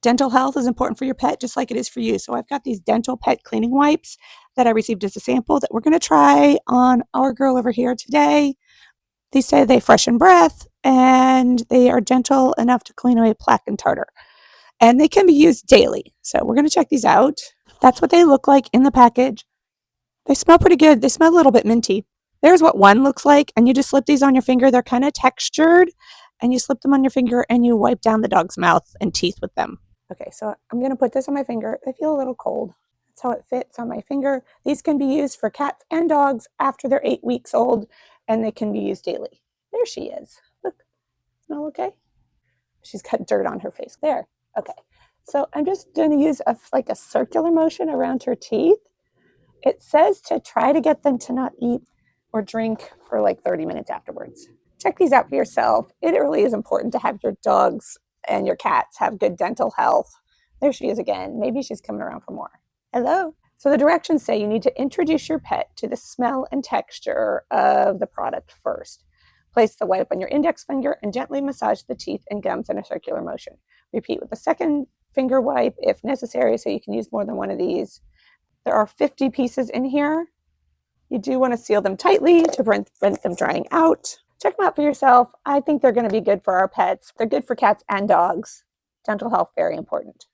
Dental health is important for your pet just like it is for you. So I've got these dental pet cleaning wipes that I received as a sample that we're going to try on our girl over here today. These say they freshen breath and they are gentle enough to clean away plaque and tartar. And they can be used daily. So we're going to check these out. That's what they look like in the package. They smell pretty good. They smell a little bit minty. There's what one looks like, and you just slip these on your finger. They're kind of textured, and you slip them on your finger and you wipe down the dog's mouth and teeth with them. Okay, so I'm going to put this on my finger. They feel a little cold. That's how it fits on my finger. These can be used for cats and dogs after they're 8 weeks old, and they can be used daily. There she is. Look, smell okay? She's got dirt on her face. There. Okay, so I'm just going to use a circular motion around her teeth. It says to try to get them to not eat or drink for like 30 minutes afterwards. Check these out for yourself. It really is important to have your dogs and your cats have good dental health. There she is again. Maybe she's coming around for more. Hello. So the directions say you need to introduce your pet to the smell and texture of the product first. Place the wipe on your index finger and gently massage the teeth and gums in a circular motion. Repeat with the second finger wipe if necessary, so you can use more than one of these. There are 50 pieces in here. You do want to seal them tightly to prevent them drying out. Check them out for yourself. I think they're going to be good for our pets. They're good for cats and dogs. Dental health, very important.